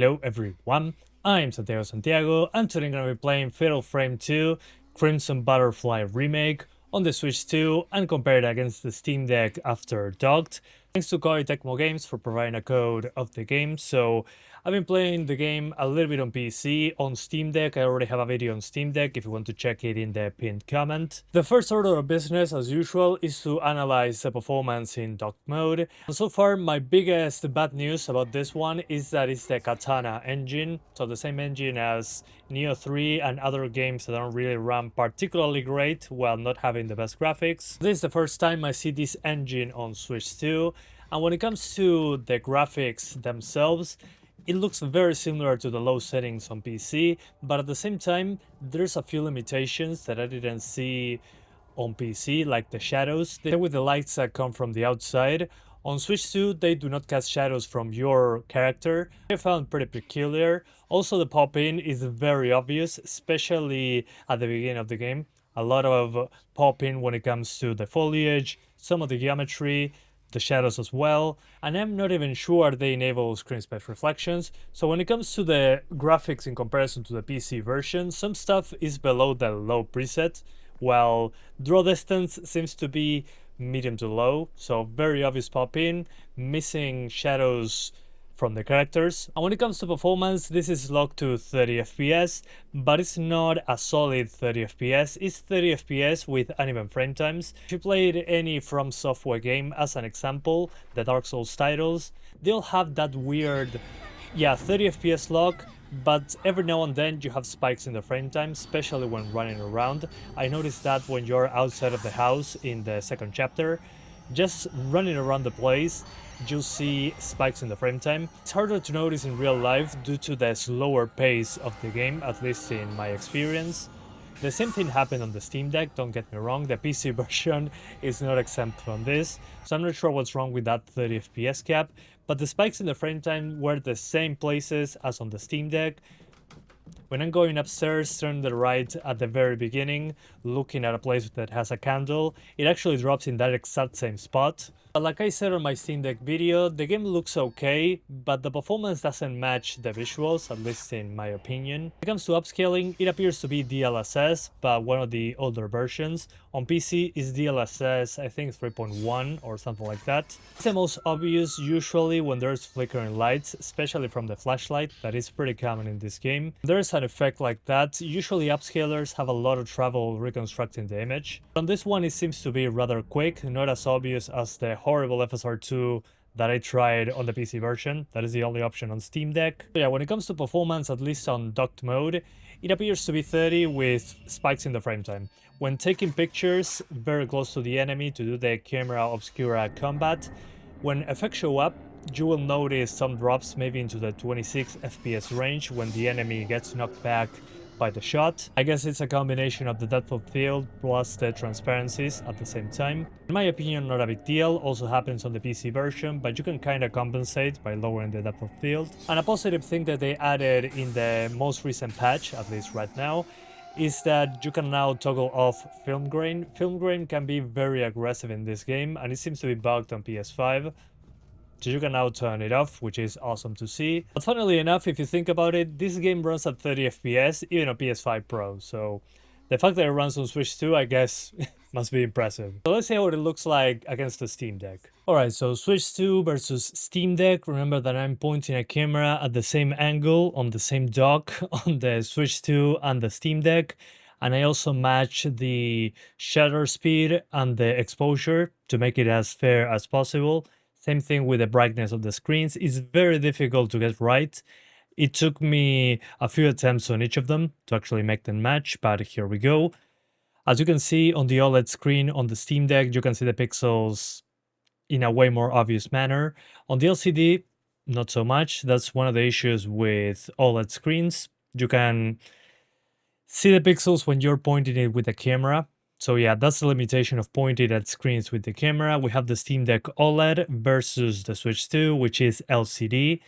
Hello everyone, I'm Santiago, and today I'm going to be playing Fatal Frame 2 Crimson Butterfly Remake on the Switch 2 and compare it against the Steam Deck after docked. Thanks to KOEI TECMO GAMES for providing a code of the game. So I've been playing the game a little bit on PC. On Steam Deck, I already have a video on Steam Deck if you want to check it in the pinned comment. The first order of business, as usual, is to analyze the performance in docked mode. And so far, my biggest bad news about this one is that it's the Katana engine, so the same engine as Neo 3 and other games that don't really run particularly great while not having the best graphics. This is the first time I see this engine on Switch 2, and when it comes to the graphics themselves, it looks very similar to the low settings on PC, but at the same time, there's a few limitations that I didn't see on PC, like the shadows. They're with the lights that come from the outside. On Switch 2, they do not cast shadows from your character. I found pretty peculiar. Also, the pop-in is very obvious, especially at the beginning of the game. A lot of pop-in when it comes to the foliage, some of the geometry, the shadows as well, and I'm not even sure they enable screen space reflections. So when it comes to the graphics in comparison to the PC version, some stuff is below the low preset, while draw distance seems to be medium to low, so very obvious pop-in, missing shadows from the characters. And when it comes to performance, this is locked to 30 FPS, but it's not a solid 30 FPS, it's 30 FPS with uneven frame times. If you played any From Software game, as an example, the Dark Souls titles, they'll have that weird, 30 FPS lock, but every now and then you have spikes in the frame time, especially when running around. I noticed that when you're outside of the house in the second chapter, just running around the place, you'll see spikes in the frame time. It's harder to notice in real life due to the slower pace of the game, at least in my experience. The same thing happened on the Steam Deck, don't get me wrong, the PC version is not exempt from this, so I'm not sure what's wrong with that 30 FPS cap, but the spikes in the frame time were the same places as on the Steam Deck. When I'm going upstairs, turn to the right at the very beginning, looking at a place that has a candle, it actually drops in that exact same spot. But like I said on my Steam Deck video, the game looks okay, but the performance doesn't match the visuals, at least in my opinion. When it comes to upscaling, it appears to be DLSS, but one of the older versions. On PC is DLSS, I think 3.1 or something like that. It's the most obvious usually when there's flickering lights, especially from the flashlight, that is pretty common in this game. There's an effect like that. Usually upscalers have a lot of trouble reconstructing the image. On this one, it seems to be rather quick, not as obvious as the horrible FSR2 that I tried on the PC version. That is the only option on Steam Deck. So yeah, when it comes to performance, at least on docked mode, it appears to be 30 with spikes in the frame time. When taking pictures very close to the enemy to do the camera obscura combat, when effects show up, you will notice some drops maybe into the 26 FPS range when the enemy gets knocked back by the shot. I guess it's a combination of the depth of field plus the transparencies at the same time. In my opinion, not a big deal, also happens on the PC version, but you can kinda compensate by lowering the depth of field. And a positive thing that they added in the most recent patch, at least right now, is that you can now toggle off film grain. Film grain can be very aggressive in this game, and it seems to be bugged on PS5. So you can now turn it off, which is awesome to see. But funnily enough, if you think about it, this game runs at 30 FPS, even on PS5 Pro. So the fact that it runs on Switch 2, I guess, must be impressive. So let's see what it looks like against the Steam Deck. Alright, so Switch 2 versus Steam Deck. Remember that I'm pointing a camera at the same angle on the same dock on the Switch 2 and the Steam Deck. And I also match the shutter speed and the exposure to make it as fair as possible. Same thing with the brightness of the screens. It's very difficult to get right. It took me a few attempts on each of them to actually make them match, but here we go. As you can see on the OLED screen on the Steam Deck, you can see the pixels in a way more obvious manner. On the LCD, not so much. That's one of the issues with OLED screens. You can see the pixels when you're pointing it with the camera. So yeah, that's the limitation of pointing at screens with the camera. We have the Steam Deck OLED versus the Switch 2, which is LCD.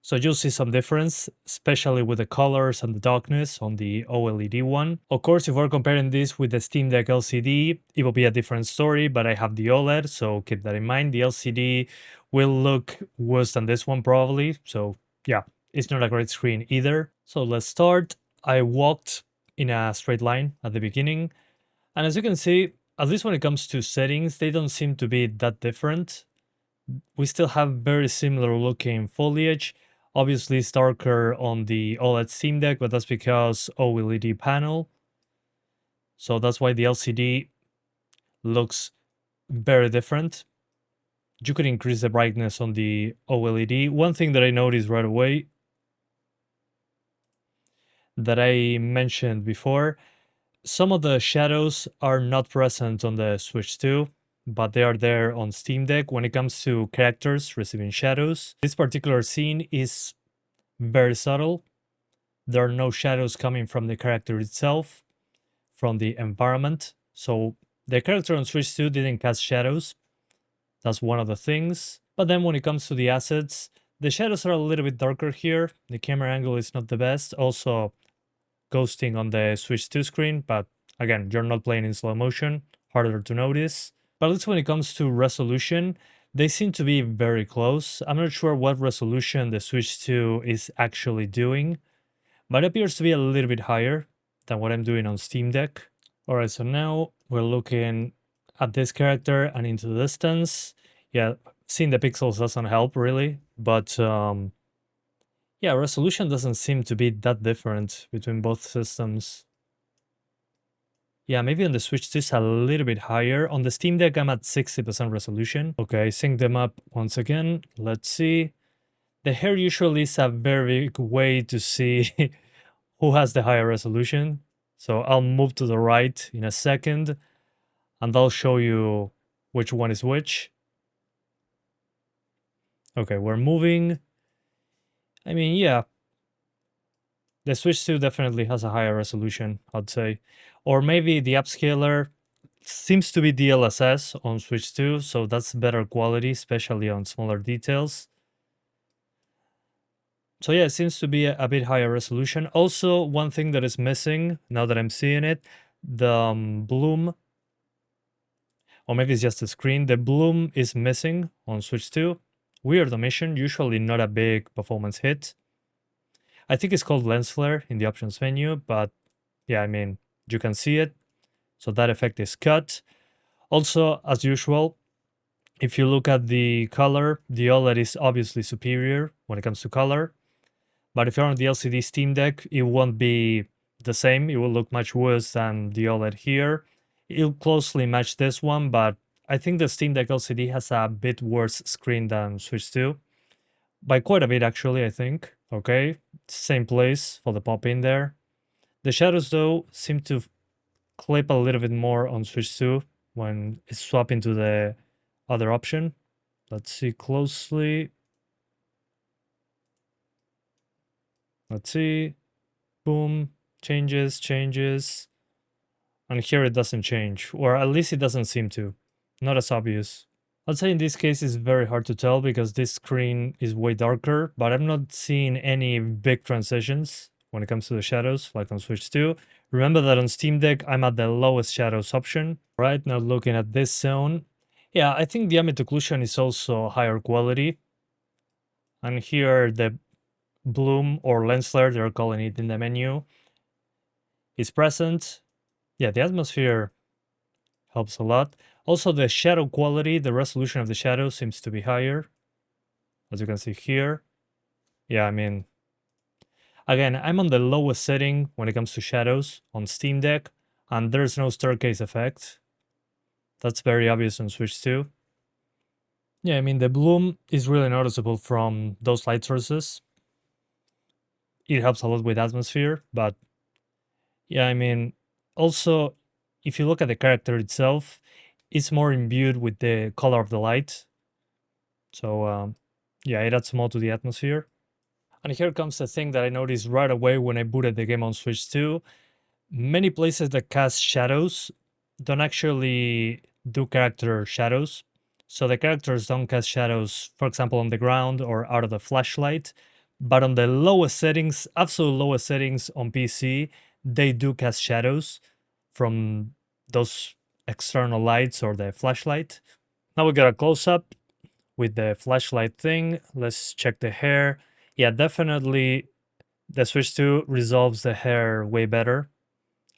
So you'll see some difference, especially with the colors and the darkness on the OLED one. Of course, if we're comparing this with the Steam Deck LCD, it will be a different story, but I have the OLED, so keep that in mind. The LCD will look worse than this one probably, so yeah, it's not a great screen either. So let's start. I walked in a straight line at the beginning. And as you can see, at least when it comes to settings, they don't seem to be that different. We still have very similar looking foliage. Obviously, it's darker on the OLED Steam Deck, but that's because OLED panel. So that's why the LCD looks very different. You could increase the brightness on the OLED. One thing that I noticed right away that I mentioned before, some of the shadows are not present on the Switch 2, but they are there on Steam Deck when it comes to characters receiving shadows. This particular scene is very subtle. There are no shadows coming from the character itself, from the environment. So the character on Switch 2 didn't cast shadows. That's one of the things. But then when it comes to the assets, the shadows are a little bit darker here. The camera angle is not the best. Also, ghosting on the Switch 2 screen, but again, you're not playing in slow motion, harder to notice. But at least when it comes to resolution, they seem to be very close. I'm not sure what resolution the Switch 2 is actually doing, but it appears to be a little bit higher than what I'm doing on Steam Deck. Alright, so now we're looking at this character and into the distance. Yeah, seeing the pixels doesn't help really, but yeah, resolution doesn't seem to be that different between both systems. Yeah, maybe on the Switch 2 is a little bit higher. On the Steam Deck, I'm at 60% resolution. Okay, sync them up once again. Let's see. The hair usually is a very big way to see who has the higher resolution. So I'll move to the right in a second, and I'll show you which one is which. Okay, we're moving. I mean, yeah, the Switch 2 definitely has a higher resolution, I'd say. Or maybe the upscaler seems to be DLSS on Switch 2, so that's better quality, especially on smaller details. So yeah, it seems to be a bit higher resolution. Also, one thing that is missing, now that I'm seeing it, the bloom, or maybe it's just the screen, the bloom is missing on Switch 2. Weird omission, usually not a big performance hit. I think it's called lens flare in the options menu, but yeah, I mean, you can see it. So that effect is cut. Also, as usual, if you look at the color, the OLED is obviously superior when it comes to color. But if you're on the LCD Steam Deck, it won't be the same. It will look much worse than the OLED here. It'll closely match this one, but I think the Steam Deck LCD has a bit worse screen than Switch 2. By quite a bit, actually, I think. Okay, same place for the pop-in there. The shadows, though, seem to clip a little bit more on Switch 2 when it's swapping to the other option. Let's see closely. Let's see. Boom. Changes. And here it doesn't change. Or at least it doesn't seem to. Not as obvious. I'd say in this case it's very hard to tell because this screen is way darker, but I'm not seeing any big transitions when it comes to the shadows, like on Switch 2. Remember that on Steam Deck, I'm at the lowest shadows option. Right, now looking at this zone. Yeah, I think the ambient occlusion is also higher quality. And here the bloom or lens flare, they're calling it in the menu, is present. Yeah, the atmosphere helps a lot. Also, the shadow quality, the resolution of the shadow seems to be higher, as you can see here. Yeah, I mean, again, I'm on the lowest setting when it comes to shadows on Steam Deck, and there's no staircase effect. That's very obvious on Switch 2. Yeah, I mean, the bloom is really noticeable from those light sources. It helps a lot with atmosphere, but yeah, I mean, also, if you look at the character itself, it's more imbued with the color of the light. So yeah, it adds more to the atmosphere. And here comes the thing that I noticed right away when I booted the game on Switch 2. Many places that cast shadows don't actually do character shadows. So the characters don't cast shadows, for example, on the ground or out of the flashlight. But on the lowest settings, absolute lowest settings on PC, they do cast shadows from those external lights or the flashlight. Now we got a close-up with the flashlight thing. Let's check the hair. Yeah, definitely the Switch 2 resolves the hair way better.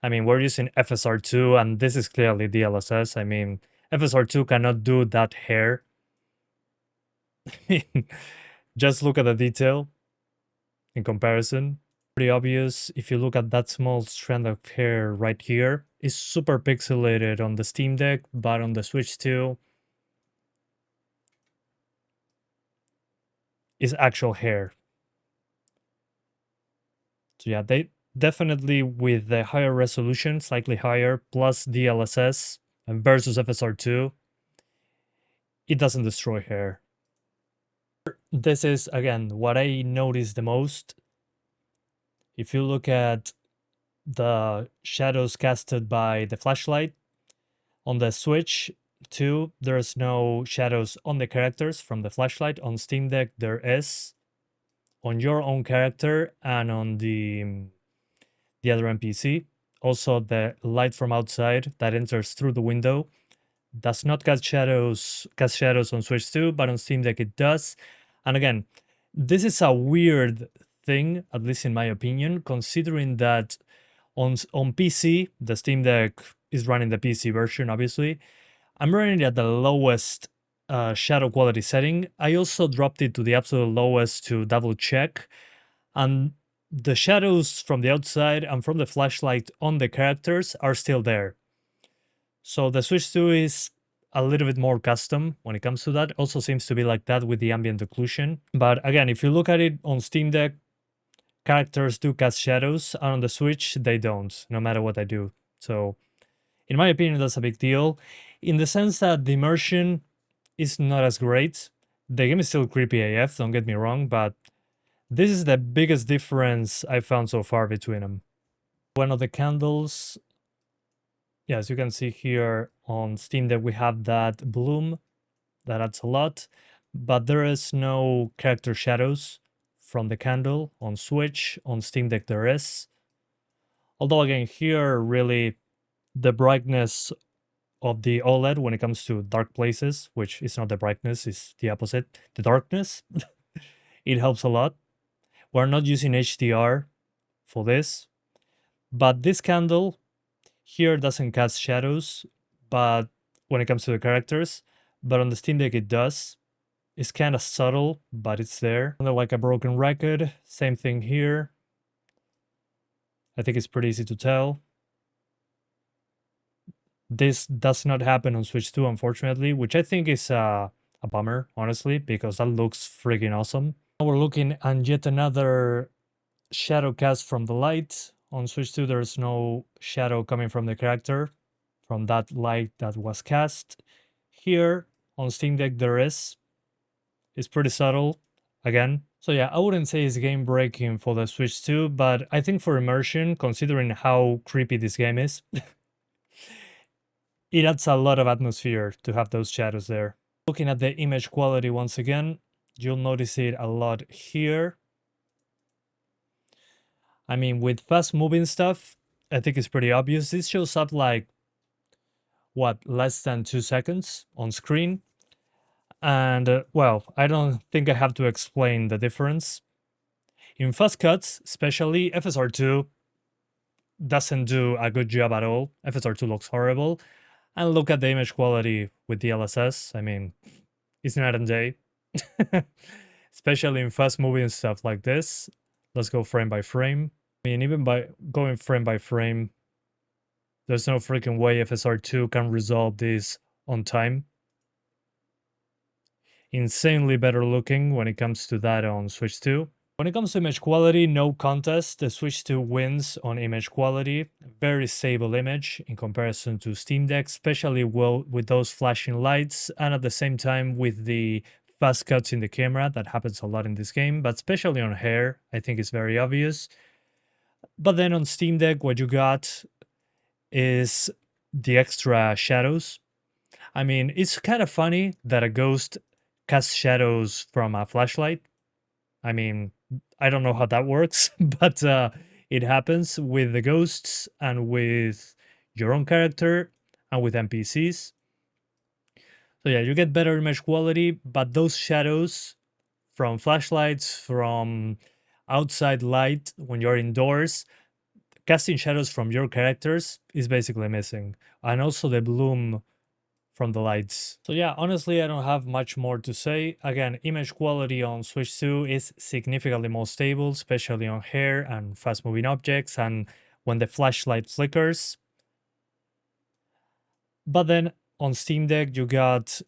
I mean, we're using FSR2, and this is clearly DLSS. I mean, FSR2 cannot do that hair. Just look at the detail in comparison. Pretty obvious if you look at that small strand of hair right here. It's super pixelated on the Steam Deck, but on the Switch 2, is actual hair. So yeah, they definitely with the higher resolution, slightly higher, plus DLSS versus FSR2, it doesn't destroy hair. This is, again, what I noticed the most. If you look at the shadows casted by the flashlight on the Switch 2, there's no shadows on the characters from the flashlight. On Steam Deck, there is. On your own character and on the other NPC. Also, the light from outside that enters through the window does not cast shadows on Switch 2, but on Steam Deck it does. And again, this is a weird thing, at least in my opinion, considering that on PC, the Steam Deck is running the PC version, obviously. I'm running it at the lowest shadow quality setting. I also dropped it to the absolute lowest to double check. And the shadows from the outside and from the flashlight on the characters are still there. So the Switch 2 is a little bit more custom when it comes to that. Also seems to be like that with the ambient occlusion. But again, if you look at it on Steam Deck, characters do cast shadows, and on the Switch, they don't, no matter what I do. So in my opinion, that's a big deal. In the sense that the immersion is not as great. The game is still creepy AF, don't get me wrong, but this is the biggest difference I've found so far between them. One of the candles, yeah, as you can see here on Steam Deck, we have that bloom that adds a lot, but there is no character shadows from the candle on Switch. On Steam Deck there is. Although again, here really the brightness of the OLED when it comes to dark places, which is not the brightness, it's the opposite, the darkness, it helps a lot. We're not using HDR for this, but this candle here doesn't cast shadows, but when it comes to the characters, but on the Steam Deck it does. It's kind of subtle, but it's there. Kind of like a broken record, same thing here. I think it's pretty easy to tell. This does not happen on Switch 2, unfortunately, which I think is a bummer, honestly, because that looks freaking awesome. Now we're looking at yet another shadow cast from the light. On Switch 2, there's no shadow coming from the character, from that light that was cast. Here, on Steam Deck, there is. It's pretty subtle, again. So yeah, I wouldn't say it's game breaking for the Switch 2, but I think for immersion, considering how creepy this game is, it adds a lot of atmosphere to have those shadows there. Looking at the image quality once again, you'll notice it a lot here. I mean, with fast moving stuff, I think it's pretty obvious. This shows up like, what, less than 2 seconds on screen. And well, I don't think I have to explain the difference. In fast cuts, especially, FSR2 doesn't do a good job at all. FSR2 looks horrible. And look at the image quality with DLSS. I mean, it's night and day. Especially in fast moving stuff like this. Let's go frame by frame. I mean, even by going frame by frame, there's no freaking way FSR2 can resolve this on time. Insanely better looking when it comes to that on Switch 2. When it comes to image quality, no contest. The Switch 2 wins on image quality. Very stable image in comparison to Steam Deck, especially well with those flashing lights, and at the same time with the fast cuts in the camera. That happens a lot in this game, but especially on hair, I think it's very obvious. But then on Steam Deck, what you got is the extra shadows. I mean, it's kind of funny that a ghost casts shadows from a flashlight. I mean, I don't know how that works, but it happens with the ghosts and with your own character and with NPCs. So yeah, you get better image quality, but those shadows from flashlights, from outside light when you're indoors. Casting shadows from your characters is basically missing. And also the bloom from the lights. So yeah, honestly, I don't have much more to say. Again, image quality on Switch 2 is significantly more stable, especially on hair and fast-moving objects and when the flashlight flickers. But then on Steam Deck, you got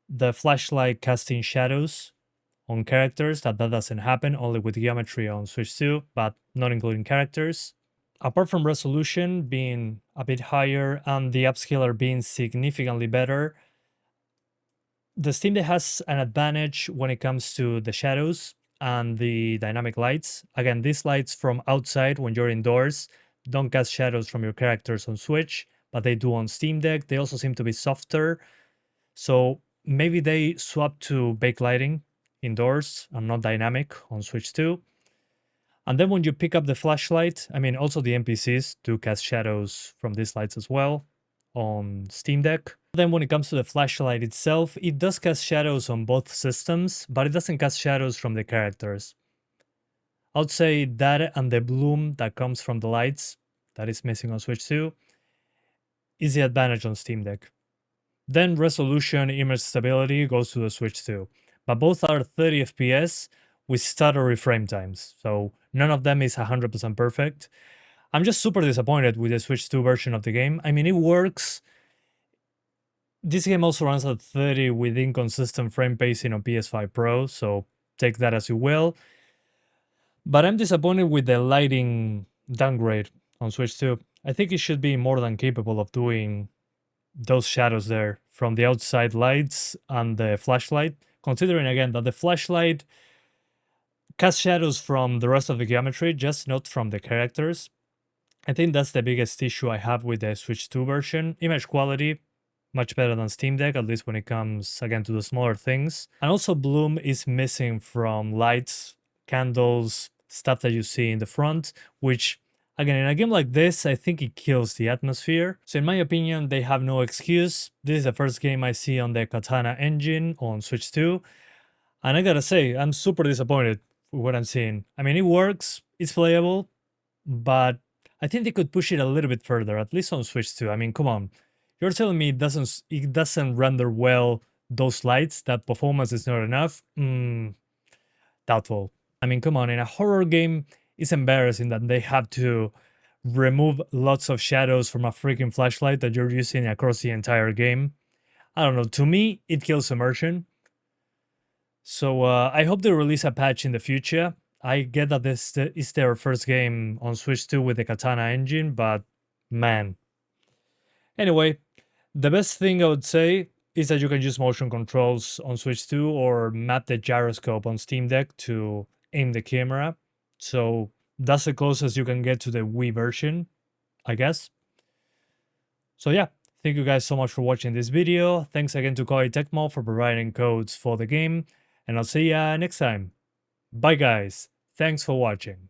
the flashlight casting shadows on characters. That doesn't happen, only with geometry on Switch 2, but not including characters. Apart from resolution being a bit higher and the upscaler being significantly better, the Steam Deck has an advantage when it comes to the shadows and the dynamic lights. Again, these lights from outside when you're indoors don't cast shadows from your characters on Switch, but they do on Steam Deck. They also seem to be softer. So maybe they swap to backlighting indoors and not dynamic on Switch 2. And then when you pick up the flashlight, I mean, also the NPCs do cast shadows from these lights as well on Steam Deck. Then when it comes to the flashlight itself, it does cast shadows on both systems, but it doesn't cast shadows from the characters. I would say that and the bloom that comes from the lights that is missing on Switch 2 is the advantage on Steam Deck. Then resolution, image stability goes to the Switch 2, but both are 30 FPS with stuttery frame times, so none of them is 100% perfect. I'm just super disappointed with the Switch 2 version of the game. I mean, it works. This game also runs at 30 with inconsistent frame pacing on PS5 Pro, so take that as you will. But I'm disappointed with the lighting downgrade on Switch 2. I think it should be more than capable of doing those shadows there from the outside lights and the flashlight, considering again that the flashlight casts shadows from the rest of the geometry, just not from the characters. I think that's the biggest issue I have with the Switch 2 version. Image quality, much better than Steam Deck, at least when it comes, again, to the smaller things. And also bloom is missing from lights, candles, stuff that you see in the front, which, again, in a game like this, I think it kills the atmosphere. So in my opinion, they have no excuse. This is the first game I see on the Katana engine on Switch 2. And I gotta say, I'm super disappointed with what I'm seeing. I mean, it works, it's playable, but I think they could push it a little bit further, at least on Switch 2. I mean, come on. You're telling me it doesn't render well those lights, that performance is not enough? Doubtful. I mean, come on, in a horror game, it's embarrassing that they have to remove lots of shadows from a freaking flashlight that you're using across the entire game. I don't know, to me, it kills immersion. So I hope they release a patch in the future. I get that this is their first game on Switch 2 with the Katana engine, but man. Anyway, the best thing I would say is that you can use motion controls on Switch 2 or map the gyroscope on Steam Deck to aim the camera. So that's the closest you can get to the Wii version, I guess. So yeah, thank you guys so much for watching this video. Thanks again to KOEI TECMO for providing codes for the game. And I'll see ya next time. Bye guys. Thanks for watching.